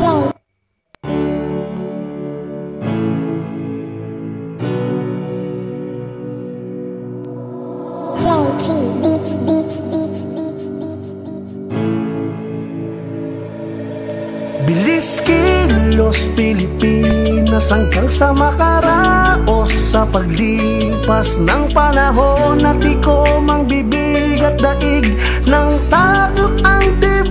Bilis kilos Pilipinas hanggang sa makaraos sa paglipas ng panahon at di ko mang bibig at daig ng takot ang dibdib.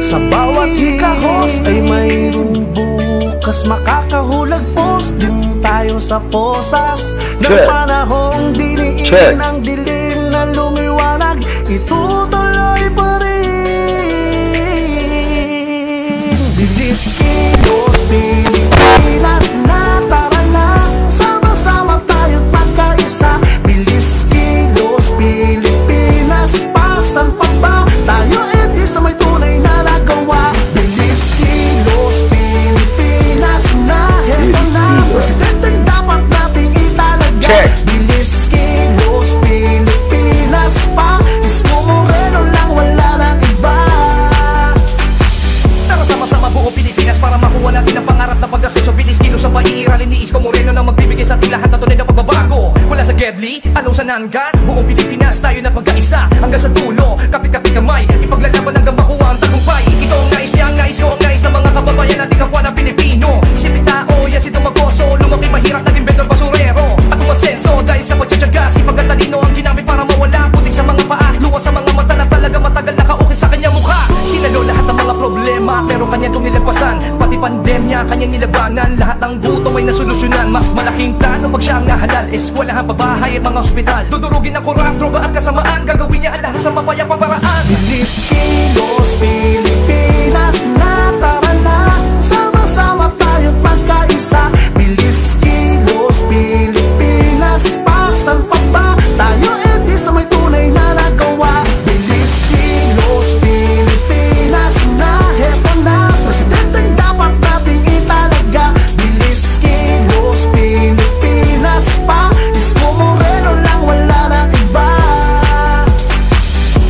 Sa bawat hikahos ay mayroong bukas, makakahulagpos din tayo sa posas ng panahong diniin ang dilim na lumiwanag, itutuloy pa rin. Bilis kilos Pilipinas na tara na, sama-sama tayo't magkaisa. Bilis kilos Pilipinas, pasan pa ba tayo edi sa may tunay na nagawa. Bilis kilos Pilipinas na, heto na presidenteng dapat nating italaga. Bilis kilos Pilipinas pa, Isko Moreno lang, wala nang iba. Tara sama-sama buo Pilipinas para makuha natin ang pangarap na pag-asenso. Bilis kilos sa paiiralin ni Isko Moreno na magbibigay sa ating lahat na tunay na pagbabago. Mula sa Gedli, anong sa Nangan, buong Pilipinas tayo na't magkaisa hanggang sa dulo. Kapit-kapit kamay, ipaglalaban hanggang makuha ang tagumpay. Ito ang nais niya, ang nais ko, ang nais ng mga kababayan natin kapwa ng Pilipino. Simpleng tao, yan si Dumagoso, lumaki mahirap naging vendor basurero. At umasenso dahil sa pagtsatsaga, sipag at talino ang ginamit para mawala putik sa mga paa, luwa sa mga mata na talaga matagal nakaukit sa kanya mukha. Sinalo lahat ng mga problema pero kanya itong nilagpasan, pati pandemya kanya nilabanan. Lahat ng gutom ay nasolusyonan, mas malaking plano pag siya ang nahalal. Eskwelahan, pabahay at mga ospital, dudurugin ang korap, droga at kasamaan, gagawin niya ang lahat sa mapayapang paraan. Bilis kilos Pilipinas na tara na, sama-sama tayo't magkaisa. Bilis kilos Pilipinas, pasan pa ba tayo edi sa may tunay na nagawa. Bilis kilos Pilipinas na, heto na presidenteng dapat nating italaga. Bilis kilos Pilipinas pa, Isko Moreno lang, wala nang iba.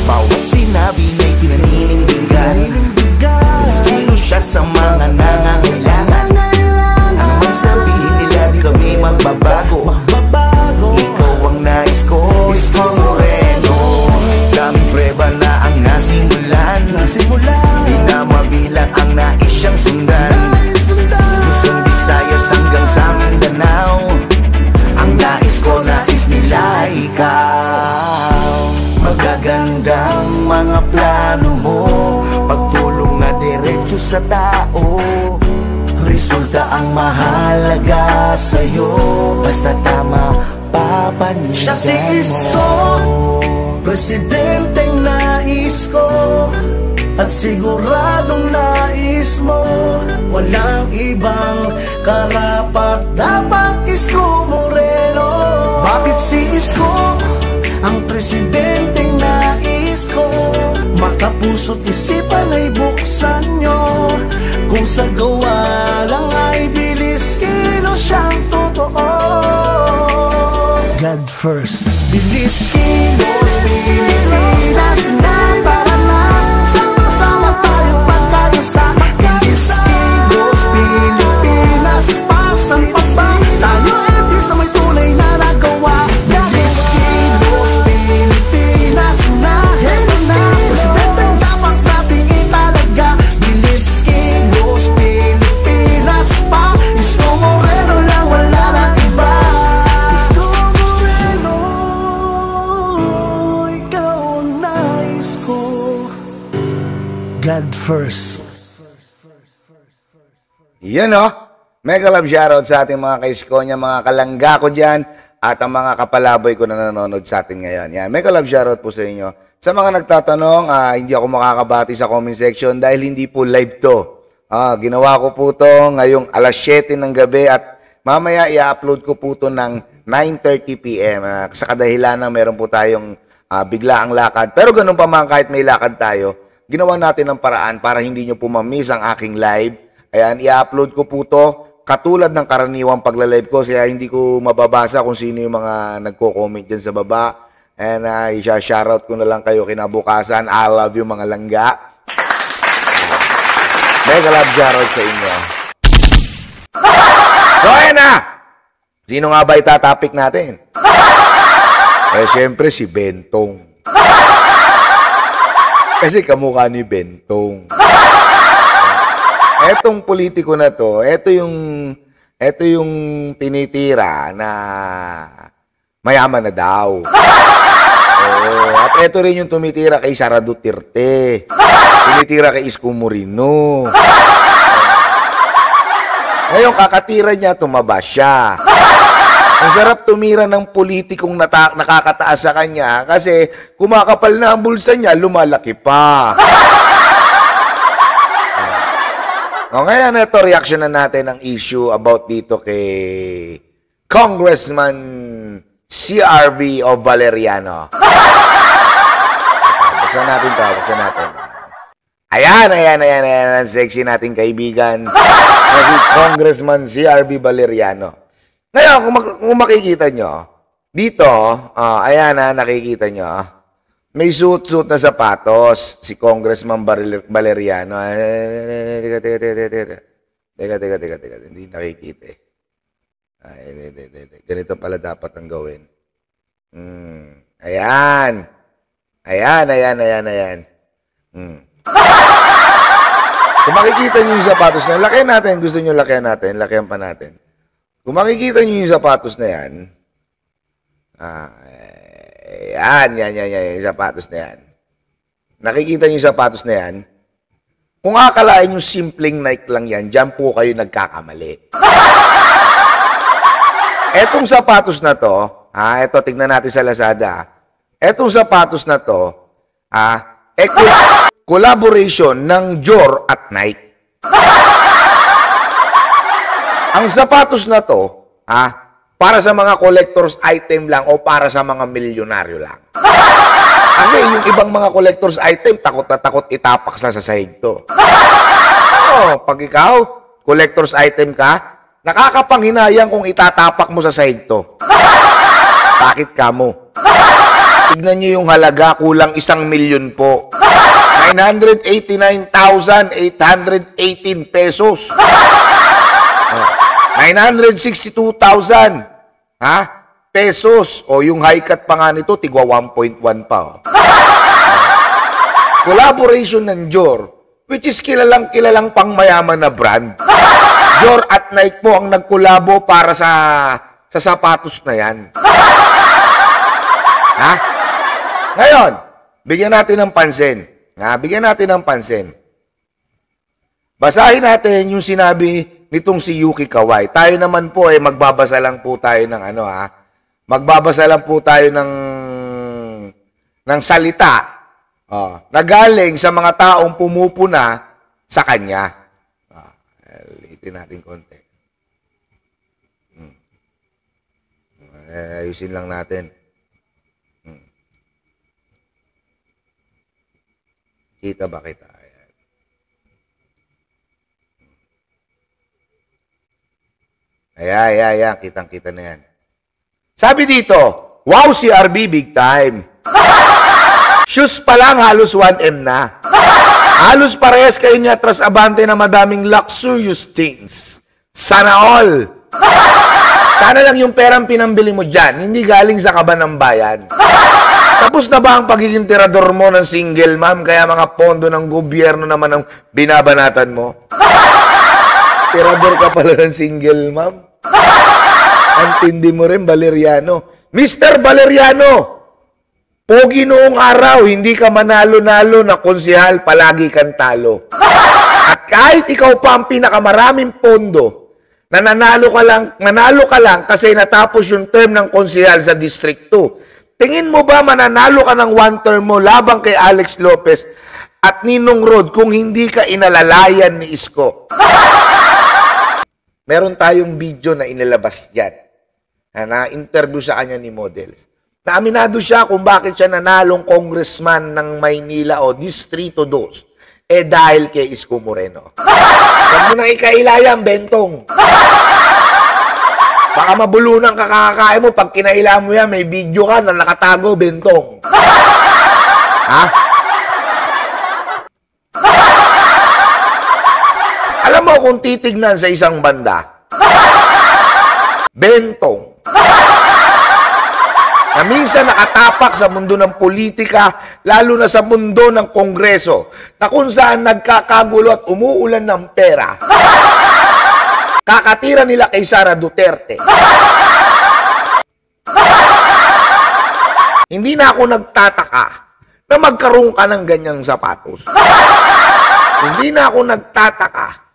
Bawat sinabi niya'y pinaninindigan, bilis kilos siya sa mga nangangailangan. Ano man sabihin nila, di kami magbabago. Ikaw ang nais ko, Isko Moreno. Daming preba na ang nasimulan, di na mabilang ang nais siyang sundan. Luzon, Visayas hanggang sa Mindanao, ang nais ko, nais nila ikaw. Magagandang mga plano mo, pagtulong na diretso sa tao. Resulta ang mahalaga sa'yo, basta tama papanigan mo. Siya si Isko, presidenteng nais ko, at siguradong nais mo. Walang ibang karapat dapat, Isko Moreno. Bakit si Isko ang presidenteng nais ko? Makapuso't isipan ay buksan nyo, kung sa gawa lang ay bilis kilos siyang totoo. God first. Bilis kilos Pilipinas na tara na, sama-sama tayo pagkaisa. Bilis kilos Pilipinas, pasan pa ba tayo edi sa may tunay na nagawa. Bilis kilos Pilipinas na, heto na presidenteng dapat nating italaga. Bilis kilos Pilipinas pa, Isko Moreno lang, wala nang iba. Isko Moreno, ikaw ang nais ko. God first. Yan o, mega love shoutout sa ating mga kaisko niya, mga kalangga ko dyan, at ang mga kapalaboy ko na nanonood sa atin ngayon. Yan, mega love shoutout po sa inyo. Sa mga nagtatanong, hindi ako makakabati sa comment section dahil hindi po live to. Ginawa ko po to ngayong alas 7 ng gabi at mamaya i-upload ko po to ng 9:30 PM. Sa kadahilan na meron po tayong biglaang lakad. Pero ganun pa man, kahit may lakad tayo, ginawa natin ng paraan para hindi nyo po ma-miss ang aking live. Ayan, i-upload ko po to katulad ng karaniwang pagla-live ko, kaya hindi ko mababasa kung sino yung mga nagko-comment dyan sa baba. And i-shoutout ko na lang kayo kinabukasan. I love you mga langga. Mega love shoutout sa inyo. So, ayan na! Sino nga ba itatapik natin? Eh, syempre si Bentong. Kasi kamukha ni Bentong. Etong politiko na to, eto yung tinitira na mayaman na daw. Oh, at eto rin yung tumitira kay Sara Duterte. Tumitira kay Isko Moreno. Ngayon, kakatira niya, tumaba siya. Ang sarap tumira ng politikong nakakataas sa kanya kasi kumakapal na ang bulsa niya, lumalaki pa. Ngayon, ito, reaction na natin ang issue about dito kay Congressman CRV of Valeriano. Buksan natin to, buksan natin. Ayan, ang sexy nating kaibigan na si Congressman CRV Valeriano. Ngayon, kung makikita nyo, dito, ayan nakikita nyo, may suit-suit na sapatos si Congressman Valeriano. Teka, hindi nakikita eh. Ganito pala dapat ang gawin. Ayan. Kung makikita nyo yung sapatos na, lakihan natin, gusto nyo lakihan natin, lakihan pa natin. Kung makikita nyo yung sapatos na yan, yung sapatos na yan. Nakikita nyo yung sapatos na yan, kung akalain yung simpleng Nike lang yan, dyan po kayo nagkakamali. Etong sapatos na to, ito, tignan natin sa Lazada. Etong sapatos na to, collaboration ng Dior at Nike. Ang sapatos na to, para sa mga collector's item lang o para sa mga milyonaryo lang. Kasi yung ibang mga collector's item, takot na takot itapak sa sahig to. Pag ikaw, collector's item ka, nakakapanghinayang kung itatapak mo sa sahig to. Bakit ka mo? Tignan nyo yung halaga, kulang 1 milyon po. 989,818 pesos. 962,000 pesos. O yung high cut pa nga nito, tigwa 1.1 pa. Collaboration ng Dior, which is kilalang pangmayaman na brand. Dior at Nike po ang nagkolabo para sa sapatos na yan. Ngayon, bigyan natin ng pansin. Bigyan natin ng pansin. Basahin natin yung sinabi nitong si Yuki Kawai. Tayo naman po magbabasa lang po tayo ng magbabasa lang po tayo ng salita na galing sa mga taong pumupuna sa kanya. Liitin natin konti. Ayusin lang natin. Kita ba kita? Ayan. Kitang-kita na yan. Sabi dito, wow, si RB big time. Shoes pa lang, halos 1M na. Halos parehas kayo niya tras abante na madaming luxurious things. Sana all. Sana lang yung perang pinambili mo dyan, hindi galing sa kaban ng bayan. Tapos na ba ang pagiging tirador mo ng single mom, kaya mga pondo ng gobyerno naman ang binabanatan mo? Tirador ka pala ng single mom? Antindi mo rin, Valeriano. Mr. Valeriano, pogi noong araw, hindi ka manalo-nalo na konsehal, palagi kang talo. At kahit ikaw pa ang pinakamaraming pondo, na nanalo ka lang kasi natapos yung term ng konsehal sa District 2. Tingin mo ba mananalo ka ng one term mo labang kay Alex Lopez at Ninong Rod kung hindi ka inalalayan ni Isko? Meron tayong video na inilabas dyan na interview sa kanya ni Models. Naaminado siya kung bakit siya nanalong congressman ng Maynila o Distrito 2. Dahil kay Isko Moreno. Huwag mo nang ikailayan, Bentong. Baka mabulunan ka kakakain mo. Pag kinailangan mo yan, may video ka na nakatago, Bentong. Ikaw kung titignan sa isang banda, bentong, na minsan nakatapak sa mundo ng politika, lalo na sa mundo ng kongreso, na kung saan nagkakagulo at umuulan ng pera. Kakatira nila kay Sara Duterte. Hindi na ako nagtataka na magkaroon ka ng ganyang sapatos. Hindi na ako nagtataka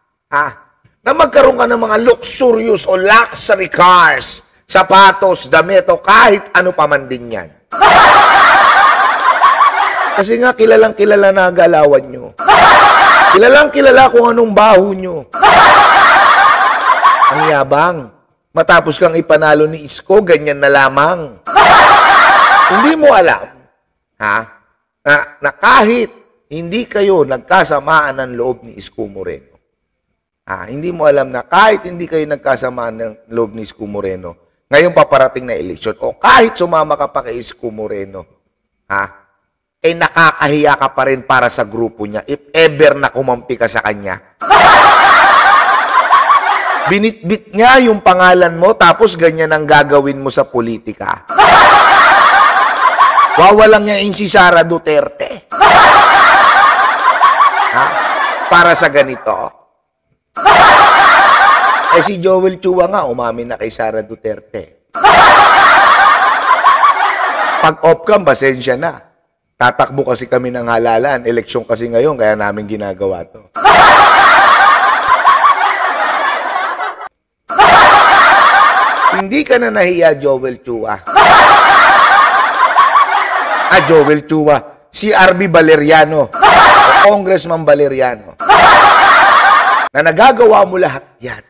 na magkaroon ka ng mga luxurious o luxury cars, sapatos, damit, o kahit ano pa man din yan. Kasi nga, kilalang-kilala na galawan nyo. Kilalang-kilala kung anong baho nyo. Ang yabang. Matapos kang ipanalo ni Isko, ganyan na lamang. Hindi mo alam, na kahit hindi kayo nagkasamaan ng loob ni Isko Moreno. Hindi mo alam na kahit hindi kayo nagkasamaan ng loob ni Isko Moreno, ngayon paparating na eleksyon, o kahit sumama ka pa kay Isko Moreno, nakakahiya ka pa rin para sa grupo niya if ever na kumampi ka sa kanya. Binitbit niya yung pangalan mo, tapos ganyan ang gagawin mo sa politika. Wawalang niya si Sara Duterte. Para sa ganito. Si Joel Chua nga, umamin na kay Sara Duterte. Pag off-cam, pasensya na. Tatakbo kasi kami ng halalan. Eleksyon kasi ngayon, kaya namin ginagawa to. Hindi ka na nahiya, Joel Chua. Joel Chua. Si RB Valeriano. O Congressman Valeriano. Na nagagawa mo lahat yan.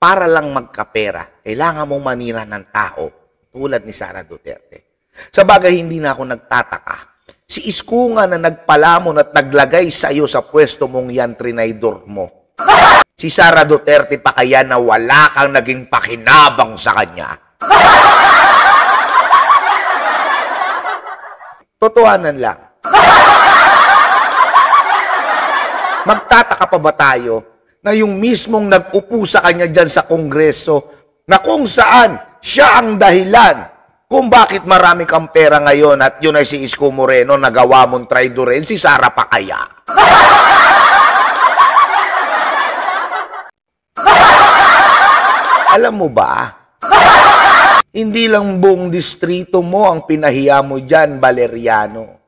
Para lang magkapera, kailangan mong manira ng tao tulad ni Sara Duterte. Sa bagay, hindi na ako nagtataka. Si Isko nga na nagpalamon at naglagay sa iyo sa pwesto mong yan, trinaydor mo. Si Sara Duterte pa kaya na wala kang naging pakinabang sa kanya. Totohanan lang. Magtataka pa ba tayo na yung mismong nag-upo sa kanya dyan sa Kongreso, na kung saan siya ang dahilan kung bakit marami kang pera ngayon at yun ay si Isko Moreno, nagawa mong traidorin, si Sara pa kaya? Alam mo ba, hindi lang buong distrito mo ang pinahiya mo dyan, Valeriano.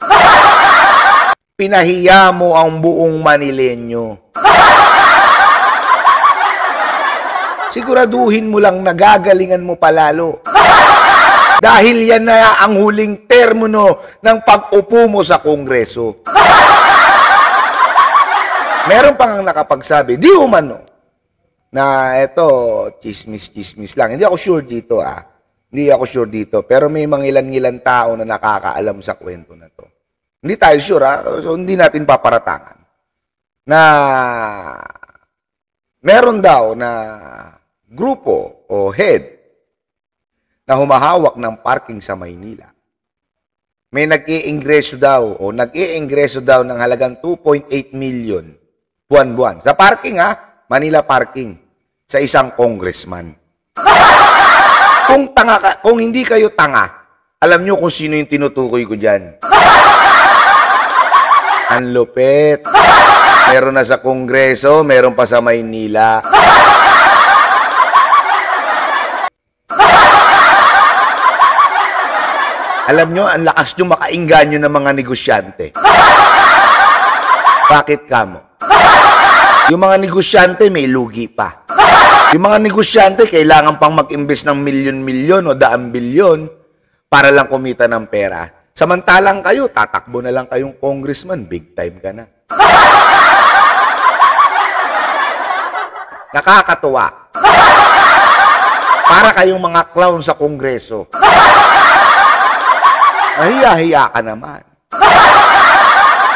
Pinahiya mo ang buong Manileño. Siguraduhin mo lang nagagalingan mo palalo. Dahil yan na ang huling termino ng pag-upo mo sa Kongreso. Meron pang nakapagsabi, di umano, na eto, chismis lang. Hindi ako sure dito Hindi ako sure dito. Pero may mga ilan-ilan tao na nakakaalam sa kwento na to. Hindi tayo sure So hindi natin paparatangan. Na meron daw na grupo o head na humahawak ng parking sa Maynila. May nag-iingreso daw o nag-iingreso daw ng halagang 2.8 million buwan-buwan. Sa parking Manila parking sa isang congressman. Kung hindi kayo tanga, alam nyo kung sino yung tinutukoy ko dyan. Ang lupit. Meron na sa Kongreso, meron pa sa Maynila. Alam nyo, ang lakas nyo makaingganyo ng mga negosyante. Bakit kamo? Yung mga negosyante may lugi pa. Yung mga negosyante kailangan pang mag-imbes ng milyon-milyon o daang bilyon para lang kumita ng pera. Samantalang kayo, tatakbo na lang kayong congressman, big time ka na. Nakakatuwa. Para kayong mga clown sa Kongreso. Nahiya-hiya ka naman.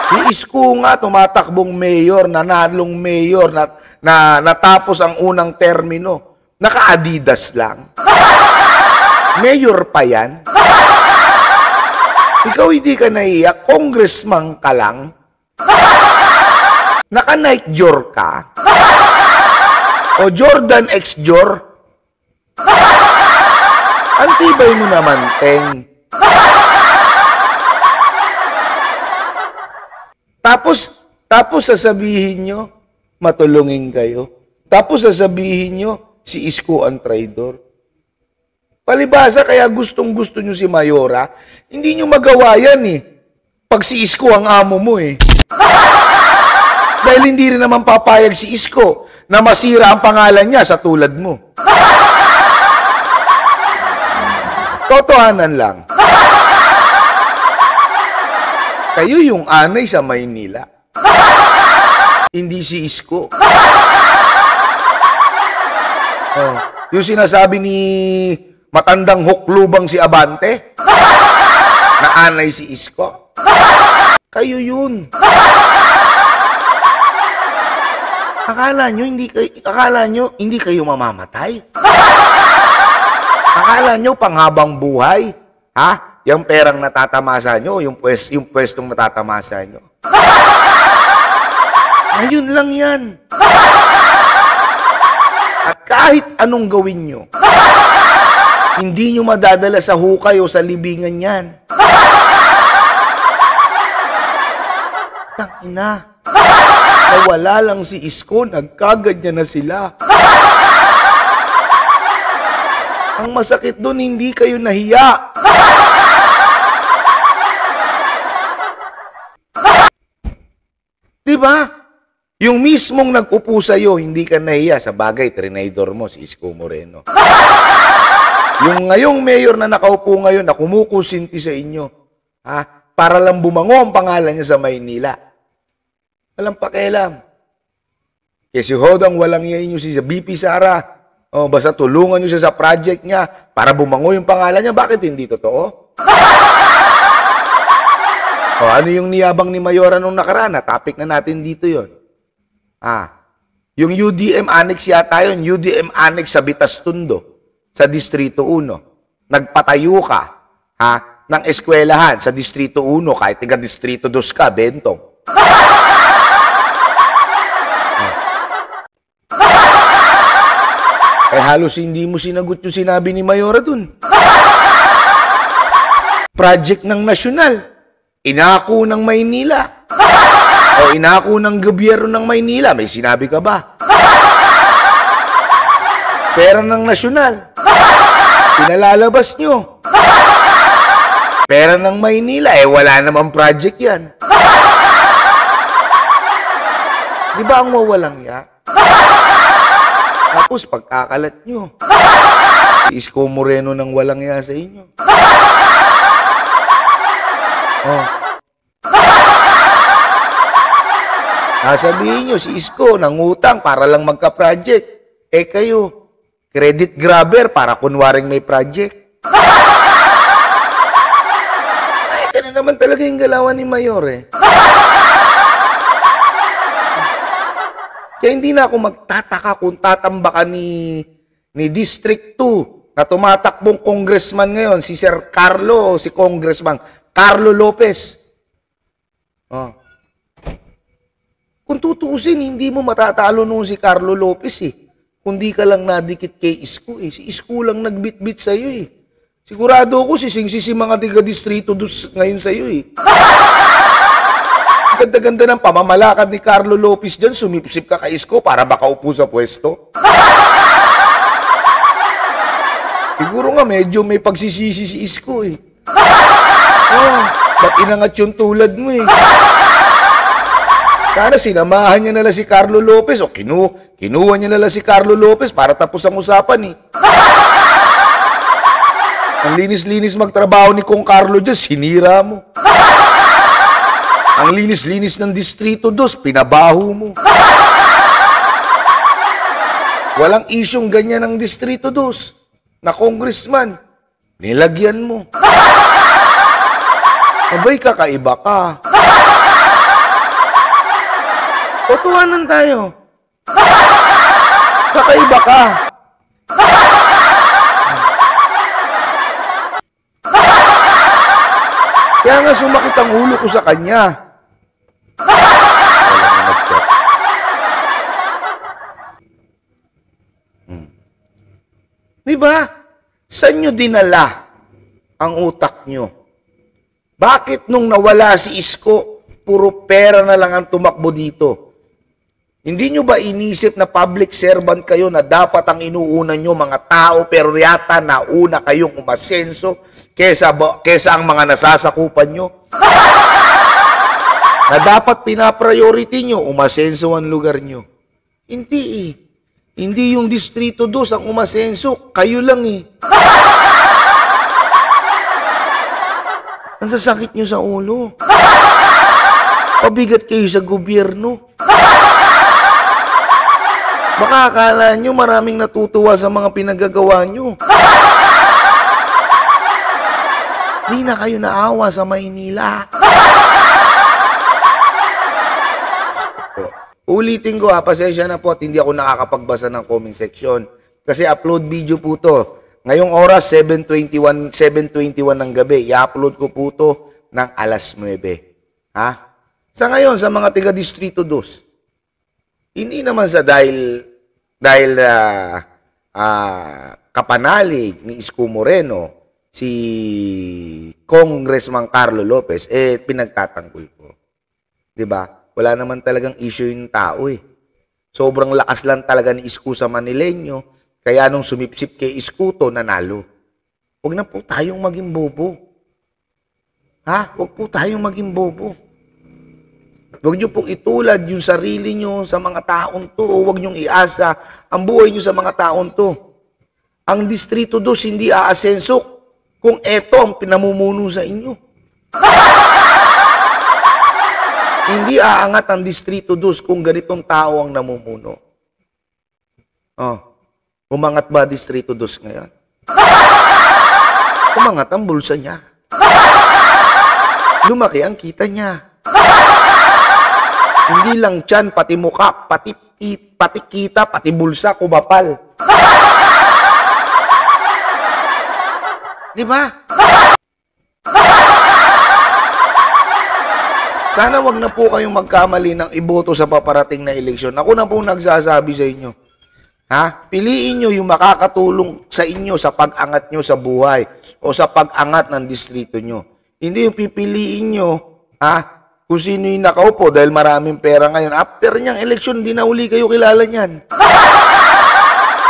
Si Isko nga, tumatakbong mayor, nanalong mayor, na natapos ang unang termino. Naka-Adidas lang. Mayor pa yan. Ikaw hindi ka nahiya, congressman ka lang. Naka-Nike Jor ka? O Jordan X Jor? Antibay mo naman, Teng. Tapos sasabihin nyo, matulungin kayo. Tapos sasabihin nyo, si Isko ang traidor. Palibasa, kaya gustong-gusto nyo si Mayora, hindi nyo magawa yan eh. Pag si Isko ang amo mo eh. Dahil hindi rin naman papayag si Isko na masira ang pangalan niya sa tulad mo. Totohanan lang. Kayo yung anay sa Maynila. Hindi si Isko. Oh, yung sinasabi ni matandang huklubang si Abante na anay si Isko. Kayo yun. Akala nyo hindi kayo mamamatay? Akala nyo panghabang buhay? Ha? Yung perang natatamasa nyo, yung pwestong natatamasa nyo. Ngayon lang yan. At kahit anong gawin nyo, hindi nyo madadala sa hukay o sa libingan yan. Tangina. Nawala lang si Isko, nagkaganyan na sila. Ang masakit doon, hindi kayo nahiya. Diba? Yung mismong nag-upo sa'yo, hindi ka nahiya. Sa bagay, trinidor mo, si Isko Moreno. Yung ngayong mayor na nakaupo ngayon, na kumukusinti sa inyo, para lang bumango ang pangalan niya sa Maynila. Walang pakialam. Kaya si Hodang walang yain nyo si BP Sara. O, basta tulungan nyo siya sa project niya para bumango yung pangalan niya. Bakit hindi totoo? O, ano yung niyabang ni Mayora nung nakaraan? Topic na natin dito yon. Yung UDM Annex yata yun. UDM Annex sa Bitastundo, sa Distrito 1. Nagpatayo ka ng eskwelahan sa Distrito 1 kahit tiga Distrito 2 ka, Bentong. Halos hindi mo sinagot yung sinabi ni Mayora dun. Project ng nasyonal. Inako ng Maynila. O inako ng gobyerno ng Maynila. May sinabi ka ba? Pera ng nasyonal. Pinalalabas nyo. Pera ng Maynila. Wala namang project yan. Di ba ang mawalang ya? Tapos pagkakalat nyo, si Isko Moreno nang walang ya sa inyo. Oh. Sasabihin nyo, si Isko nangutang para lang magka-project. Kayo, credit grabber para kunwaring may project. Ganun naman talaga yung galawan ni Mayor Kaya hindi na ako magtataka kung tatambakan ni District 2 na tumatakbong congressman ngayon, si Sir Carlo, si Congressman Carlo Lopez. Kung tutuusin, hindi mo matatalo nung si Carlo Lopez Kundi ka lang nadikit kay Isko Si Isko lang nagbitbit sa'yo Sigurado ako sising-sisi mga tiga-distrito ngayon sa'yo Ganda-ganda ng pamamalakad ni Carlo Lopez dyan, sumipsip ka kay Isko para makaupo sa pwesto. Siguro nga medyo may pagsisisi si Isko ba't inangat yung tulad mo Sana sinamahan niya nila si Carlo Lopez o kinuha niya nila si Carlo Lopez para tapos ang usapan Ang linis-linis magtrabaho ni Kong Carlo dyan, sinira mo. Ang linis-linis ng Distrito 2, pinabaho mo. Walang isyong ganyan ng Distrito 2 na congressman. Nilagyan mo. Abay, kakaiba ka. Totohanan tayo. Kakaiba ka. Kaya nga sumakit ang ulo ko sa kanya. Wala na nag-chat. Di ba? Saan nyo dinala ang utak nyo? Bakit nung nawala si Isko, puro pera na lang ang tumakbo dito? Hindi nyo ba inisip na public servant kayo na dapat ang inuuna nyo mga tao pero yata nauna kayong umasenso kesa ang mga nasasakupan nyo? Na dapat pinapriority nyo, umasenso ang lugar nyo. Hindi eh. Hindi yung Distrito 2 ang umasenso, kayo lang eh. Ang sasakit nyo sa ulo. Pabigat kayo sa gobyerno. Baka akala nyo maraming natutuwa sa mga pinagagawa nyo. Di na kayo naawa sa Maynila. Ulitin ko pasensya na po at hindi ako nakakapagbasa ng comment section. Kasi upload video po to. Ngayong oras, 7:21 ng gabi. I-upload ko po to ng alas 9. Ha? Sa ngayon, sa mga tiga-Distrito 2, hindi naman sa dahil kapanalig ni Isko Moreno, si Congressman Carlo Lopez, pinagtatanggol ko. Diba? Wala naman talagang issue yung tao eh. Sobrang lakas lang talaga ni Isko sa Manileño, kaya nung sumipsip kay Isko to, nanalo. Huwag na po tayong maging bobo. Ha? Huwag po tayong maging bobo. Huwag nyo pong itulad yung sarili nyo sa mga taon to o huwag nyo iasa ang buhay nyo sa mga taon to. Ang Distrito 2 hindi aasenso kung eto ang pinamumuno sa inyo. Hindi aangat ang Distrito 2 kung ganitong tao ang namumuno. Umangat ba Distrito 2 ngayon? Umangat ang bulsa niya. Lumaki ang kita niya. Hindi lang tiyan, pati mukha, pati kita, pati bulsa, kumapal. Di ba? Sana wag na po kayong magkamali ng iboto sa paparating na eleksyon. Ako na po nagsasabi sa inyo. Ha? Piliin nyo yung makakatulong sa inyo sa pag-angat nyo sa buhay o sa pag-angat ng distrito nyo. Hindi yung pipiliin nyo, kung sino yung nakaupo dahil maraming pera ngayon. After niyang eleksyon, di na uli kayo kilala niyan.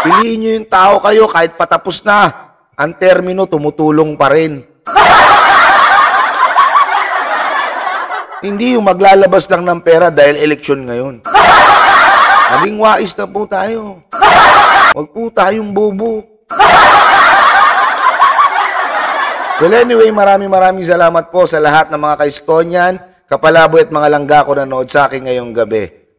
Piliin nyo yung tao kayo kahit patapos na. Ang termino, tumutulong pa rin. Hindi yung maglalabas lang ng pera dahil eleksyon ngayon. Maging wais na po tayo. Huwag po tayong bobo. Well, anyway, maraming salamat po sa lahat ng mga kaiskonyan, kapalaboy at mga langga ko nanood sa akin ngayong gabi.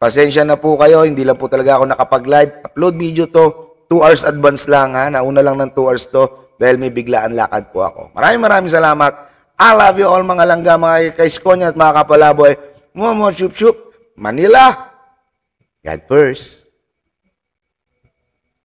Pasensya na po kayo, hindi lang po talaga ako nakapag-live. Upload video to, 2 hours advance lang Nauna lang ng 2 hours to dahil may biglaan lakad po ako. Maraming salamat. I love you all mga langga, mga kaiskonyan at mga kapalaboy. Chup-chup, Manila. God first.